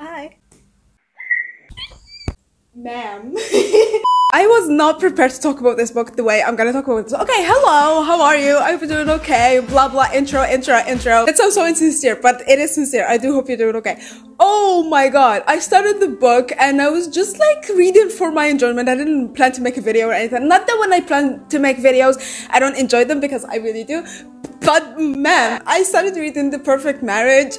Hi. Ma'am. I was not prepared to talk about this book the way I'm gonna talk about this. Okay, hello, how are you? I hope you're doing okay. Blah blah, intro. That sounds so insincere, but it is sincere. I do hope you're doing okay. Oh my god, I started the book and I was just like reading for my enjoyment. I didn't plan to make a video or anything. Not that when I plan to make videos, I don't enjoy them, because I really do. But man, I started reading The Perfect Marriage.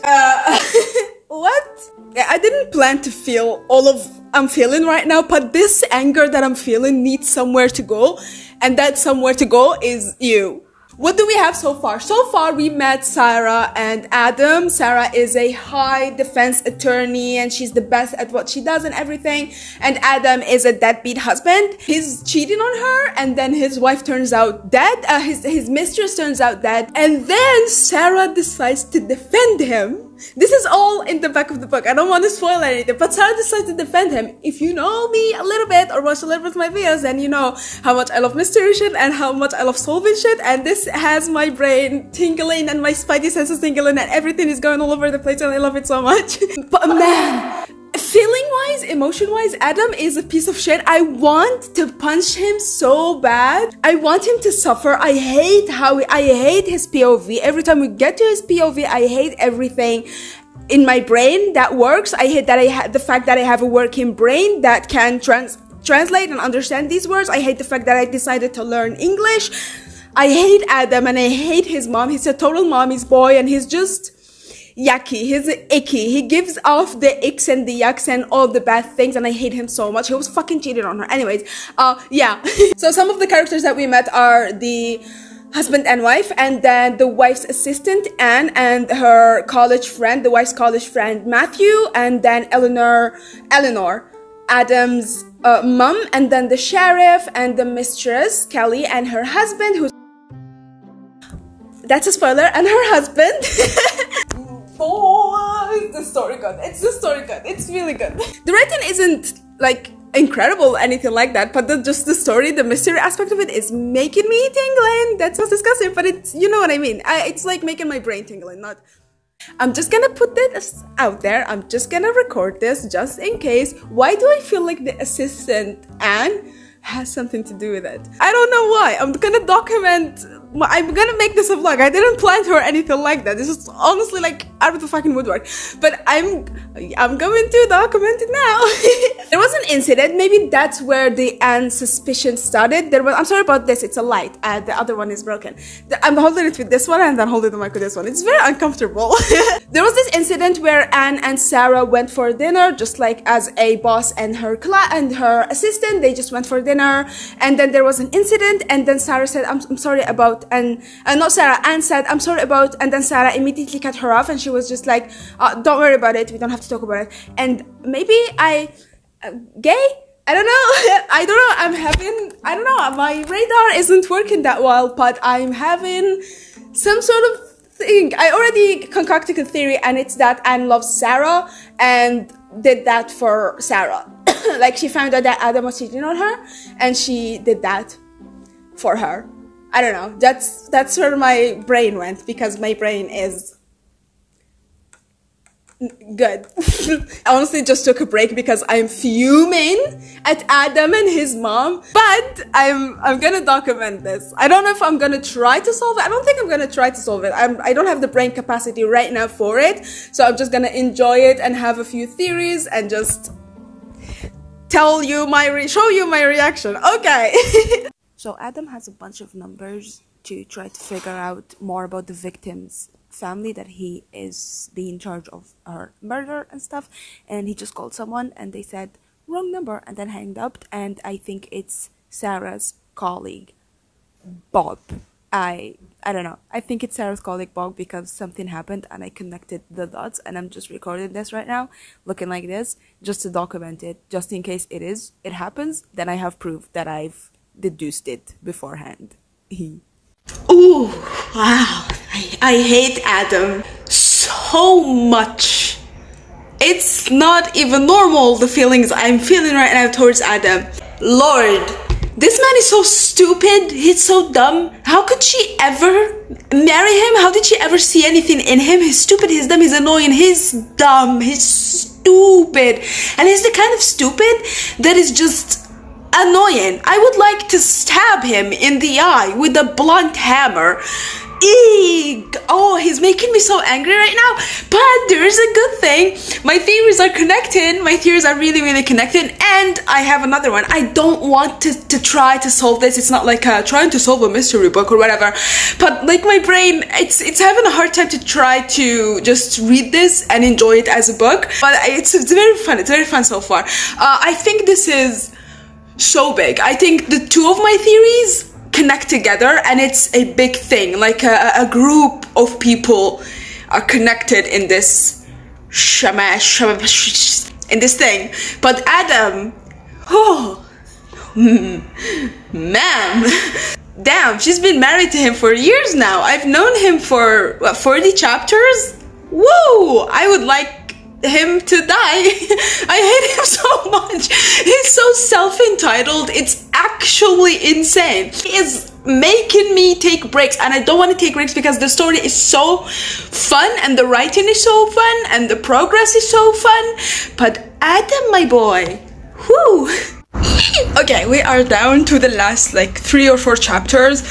What? Yeah, I didn't plan to feel all of I'm feeling right now, but this anger that I'm feeling needs somewhere to go, and that somewhere to go is you. What do we have so far? So far, we met Sarah and Adam. Sarah is a high defense attorney and she's the best at what she does and everything. And Adam is a deadbeat husband. He's cheating on her, and then his wife turns out dead. His mistress turns out dead. And then Sarah decides to defend him. This is all in the back of the book. I don't want to spoil anything, but Sarah decides to defend him. If you know me a little bit or watch a little bit of my videos, then you know how much I love mystery shit and how much I love solving shit. And this has my brain tingling and my spidey senses tingling and everything is going all over the place, and I love it so much. But man, feeling-wise, emotion-wise, Adam is a piece of shit. I want to punch him so bad. I want him to suffer. I hate his POV. Every time we get to his POV, I hate everything in my brain that works. I hate that the fact that I have a working brain that can translate and understand these words. I hate the fact that I decided to learn English. I hate Adam and I hate his mom. He's a total mommy's boy and he's just yucky. He's icky. He gives off the icks and the yucks and all the bad things, and I hate him so much. He was fucking cheated on her. Anyways, yeah. So some of the characters that we met are the husband and wife, and then the wife's assistant Anne and her college friend, the wife's college friend Matthew, and then Eleanor, Adam's mom, and then the sheriff and the mistress Kelly and her husband, who's that's a spoiler, and her husband. Oh, it's the story good. It's the story good. It's really good. The writing isn't like incredible or anything like that, but just the story, the mystery aspect of it is making me tingling. That's what's disgusting, but it's, you know what I mean. It's like making my brain tingling, not... I'm just gonna put this out there. I'm just gonna record this just in case. Why do I feel like the assistant Anne has something to do with it? I don't know why. I'm gonna document... I'm gonna make this a vlog. I didn't plan to or anything like that. This is honestly like out of the fucking woodwork. But I'm going to document it now. There was an incident. Maybe that's where the Anne suspicion started. I'm sorry about this. It's a light. The other one is broken. I'm holding it with this one and then holding the mic with this one. It's very uncomfortable. There was this incident where Anne and Sarah went for dinner, just like as a boss and her assistant. They just went for dinner, and then there was an incident, and then Sarah said, "I'm sorry about." And not Sarah, Anne said, "I'm sorry about," and then Sarah immediately cut her off, and she was just like, "Don't worry about it. We don't have to talk about it." And maybe gay? I don't know. I don't know. My radar isn't working that well, but I'm having some sort of thing. I already concocted a theory, and it's that Anne loves Sarah and did that for Sarah. Like, she found out that Adam was cheating on her, and she did that for her. I don't know. That's where my brain went, because my brain is good. I honestly just took a break because I'm fuming at Adam and his mom, but I'm gonna document this. I don't know if I'm gonna try to solve it. I don't think I'm gonna try to solve it. I don't have the brain capacity right now for it, so I'm just gonna enjoy it and have a few theories and just show you my reaction. Okay. So Adam has a bunch of numbers to try to figure out more about the victim's family, that he is in charge of her murder and stuff, and he just called someone and they said wrong number and then hanged up, and I think it's Sarah's colleague Bob. I don't know. I think it's Sarah's colleague Bob because something happened and I connected the dots, and I'm just recording this right now looking like this just to document it, just in case it happens, then I have proof that I've deduced it beforehand. Ooh, wow. I hate Adam so much. It's not even normal, the feelings I'm feeling right now towards Adam. Lord, This man is so stupid. He's so dumb. How could she ever marry him? How did she ever see anything in him? He's stupid, he's dumb, he's annoying, he's dumb, he's stupid. And he's the kind of stupid that is just annoying. I would like to stab him in the eye with a blunt hammer. Eek! Oh, he's making me so angry right now. But there is a good thing. My theories are connected. My theories are really, really connected. And I have another one. I don't want to try to solve this. It's not like trying to solve a mystery book or whatever. But like my brain, it's having a hard time to try to just read this and enjoy it as a book. But it's very fun. It's very fun so far. I think this is so big. I think the two of my theories connect together, and it's a big thing. Like a group of people are connected in this in this thing. But Adam, oh man, damn, she's been married to him for years now. I've known him for what, 40 chapters. Woo! I would like him to die. I hate him so much. He's so self-entitled. It's actually insane. He is making me take breaks, and I don't want to take breaks because the story is so fun and the writing is so fun and the progress is so fun. But Adam, my boy, whoo. Okay, we are down to the last like 3 or 4 chapters.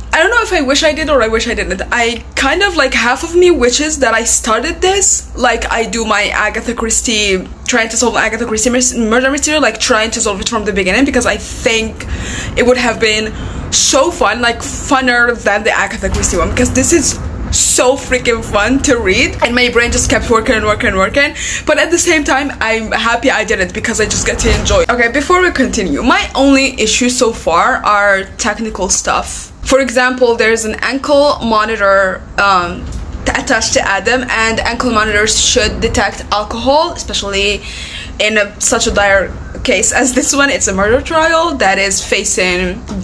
I don't know if I wish I did or I wish I didn't. I kind of like, half of me wishes that I started this like I do my Agatha Christie, trying to solve Agatha Christie murder mystery, like trying to solve it from the beginning, because I think it would have been so fun, like funner than the Agatha Christie one, because this is so freaking fun to read and my brain just kept working and working and working. But at the same time, I'm happy I did it because I just get to enjoy it. Okay, before we continue, my only issues so far are technical stuff. For example, there's an ankle monitor attached to Adam, and ankle monitors should detect alcohol, especially in such a dire case as this one. It's a murder trial that is facing the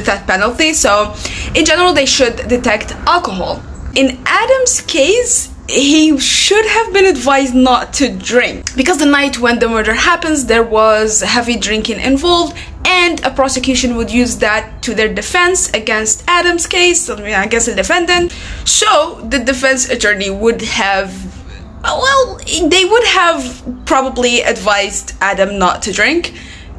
death penalty, so in general they should detect alcohol. In Adam's case, he should have been advised not to drink, because the night when the murder happens there was heavy drinking involved, and a prosecution would use that to their defense against Adam's case, against the defendant. So the defense attorney would have, well, they would have probably advised Adam not to drink,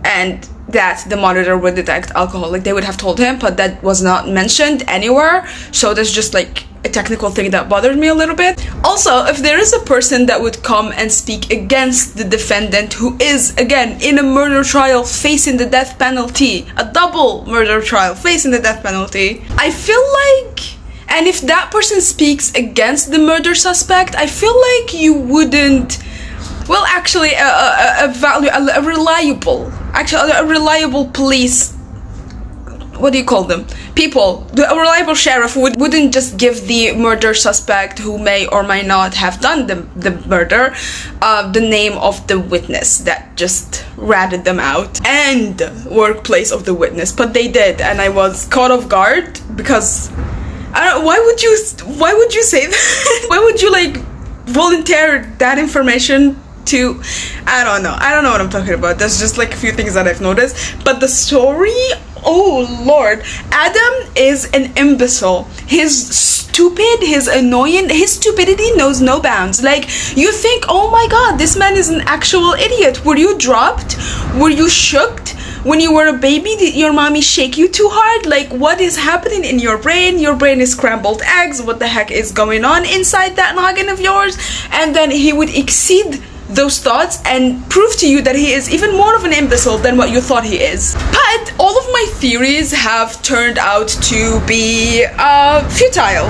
and that the monitor would detect alcohol. Like, they would have told him, but that was not mentioned anywhere. So there's just like a technical thing that bothered me a little bit. Also, if there is a person that would come and speak against the defendant, who is again in a murder trial facing the death penalty, a double murder trial facing the death penalty, I feel like, and if that person speaks against the murder suspect, I feel like you wouldn't, well, actually a reliable police, what do you call them? People. A reliable sheriff wouldn't just give the murder suspect, who may or may not have done the murder, the name of the witness that just ratted them out and workplace of the witness. But they did, and I was caught off guard because I don't. Why would you say that? Why would you like volunteer that information to, I don't know what I'm talking about. There's just like a few things that I've noticed, but the story, oh lord, Adam is an imbecile. He's stupid, he's annoying, his stupidity knows no bounds. Like, you think, oh my god, this man is an actual idiot. Were you dropped? Were you shooked? When you were a baby, did your mommy shake you too hard? Like, what is happening in your brain? Your brain is scrambled eggs. What the heck is going on inside that noggin of yours? And then he would exceed those thoughts and prove to you that he is even more of an imbecile than what you thought he is. But all of my theories have turned out to be futile.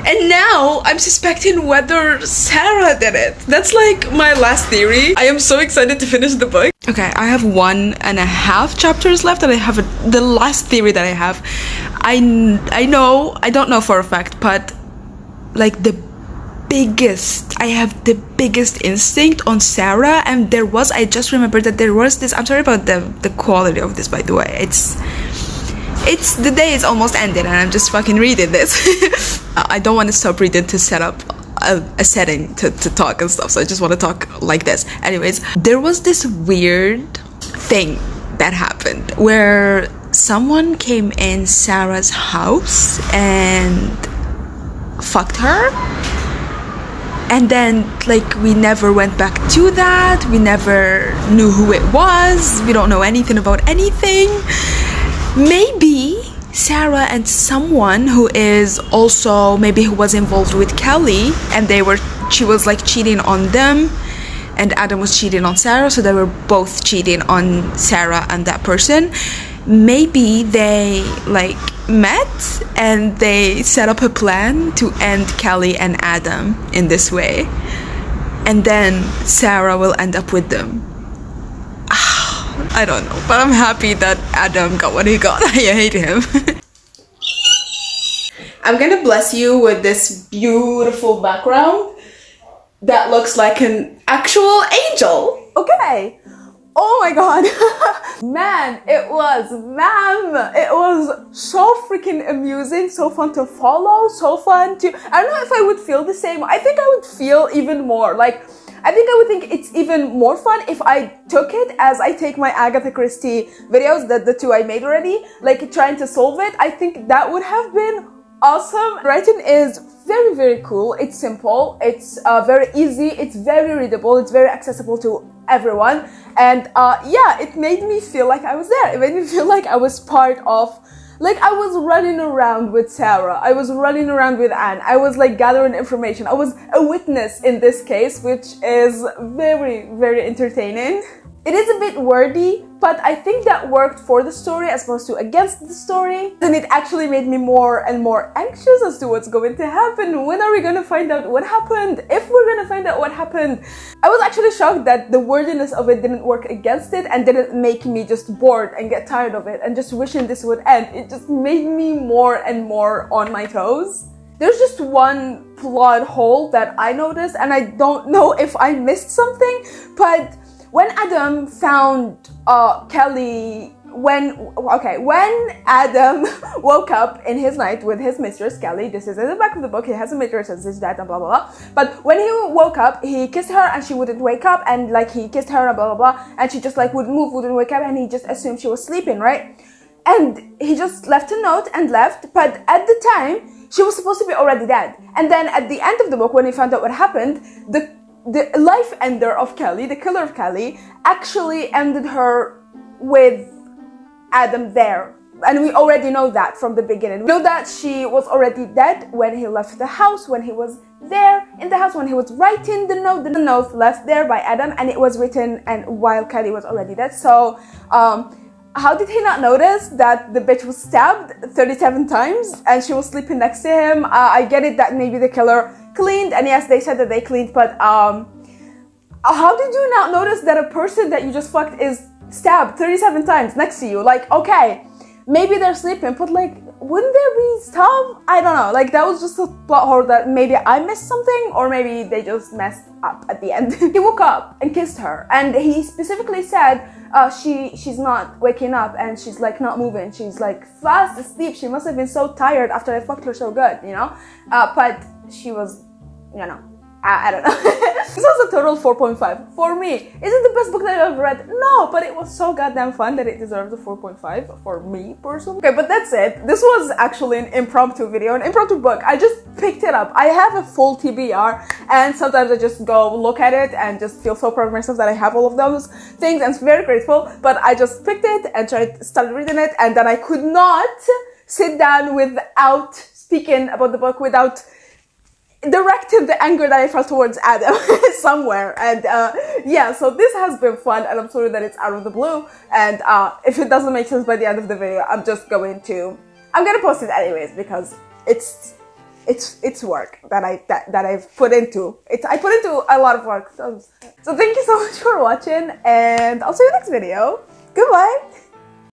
And now I'm suspecting whether Sarah did it. That's like my last theory. I am so excited to finish the book. Okay, I have 1.5 chapters left, and I have the last theory that I have. I don't know for a fact, but like I have the biggest instinct on Sarah, and I just remembered that there was this, I'm sorry about the quality of this, by the way. It's the day is almost ended and I'm just fucking reading this. I don't want to stop reading to set up a setting to talk and stuff, so I just want to talk like this. Anyways, there was this weird thing that happened where someone came in Sarah's house and fucked her, and then like we never went back to that. We never knew who it was. We don't know anything about anything. Maybe Sarah and someone who is also, maybe who was involved with Kelly, and she was like cheating on them, and Adam was cheating on Sarah, so they were both cheating on Sarah and that person. Maybe they like met and they set up a plan to end Kelly and Adam in this way, and then Sarah will end up with them. I don't know, but I'm happy that Adam got what he got. I hate him. I'm gonna bless you with this beautiful background that looks like an actual angel. Okay. Oh my god. Man, it was so freaking amusing, so fun to follow, so fun to, I don't know if I would feel the same. I think I would feel even more, like, I think I would think it's even more fun if I took it as I take my Agatha Christie videos, the two I made already, like trying to solve it. I think that would have been awesome. Writing is very, very cool. It's simple. It's very easy. It's very readable. It's very accessible to everyone. And yeah, it made me feel like I was there. It made me feel like I was part of, like I was running around with Sarah. I was running around with Anne. I was like gathering information. I was a witness in this case, which is very, very entertaining. It is a bit wordy, but I think that worked for the story as opposed to against the story. And it actually made me more and more anxious as to what's going to happen. When are we going to find out what happened? If we're going to find out what happened. I was actually shocked that the wordiness of it didn't work against it and didn't make me just bored and get tired of it and just wishing this would end. It just made me more and more on my toes. There's just one plot hole that I noticed, and I don't know if I missed something, but when Adam found Kelly, when Adam woke up in his night with his mistress Kelly, this is in the back of the book, he has a mistress and this, that, and blah, blah, blah. But when he woke up, he kissed her and she wouldn't wake up, and like he kissed her and blah, blah, blah, and she just like wouldn't move, wouldn't wake up, and he just assumed she was sleeping, right? And he just left a note and left, but at the time, she was supposed to be already dead. And then at the end of the book, when he found out what happened, the life ender of Kelly, the killer of Kelly, actually ended her with Adam there. And we already know that from the beginning. We know that she was already dead when he left the house, when he was there in the house, when he was writing the note. The note left there by Adam, and it was written and while Kelly was already dead. So, how did he not notice that the bitch was stabbed 37 times and she was sleeping next to him? I get it that maybe the killer cleaned, and yes, they said that they cleaned, but how did you not notice that a person that you just fucked is stabbed 37 times next to you? Like, okay, maybe they're sleeping, but like, wouldn't there be stuff? I don't know, like that was just a plot hole that maybe I missed something, or maybe they just messed up at the end. He woke up and kissed her, and he specifically said she's not waking up, and she's like not moving, she's like fast asleep, she must have been so tired after I fucked her so good, you know, but she was, you know, I don't know. This was a total 4.5 for me. Is it the best book that I've ever read? No, but it was so goddamn fun that it deserves a 4.5 for me personally. Okay, but that's it. This was actually an impromptu video, an impromptu book. I just picked it up. I have a full TBR, and sometimes I just go look at it and just feel so proud of myself that I have all of those things, and I'm very grateful. But I just picked it and started reading it, and then I could not sit down without speaking about the book, without directed the anger that I felt towards Adam somewhere. And yeah, so this has been fun, and I'm sorry that it's out of the blue, and if it doesn't make sense by the end of the video, I'm gonna post it anyways, because it's work that I've put into it. I put into a lot of work, so thank you so much for watching, and I'll see you next video. Goodbye.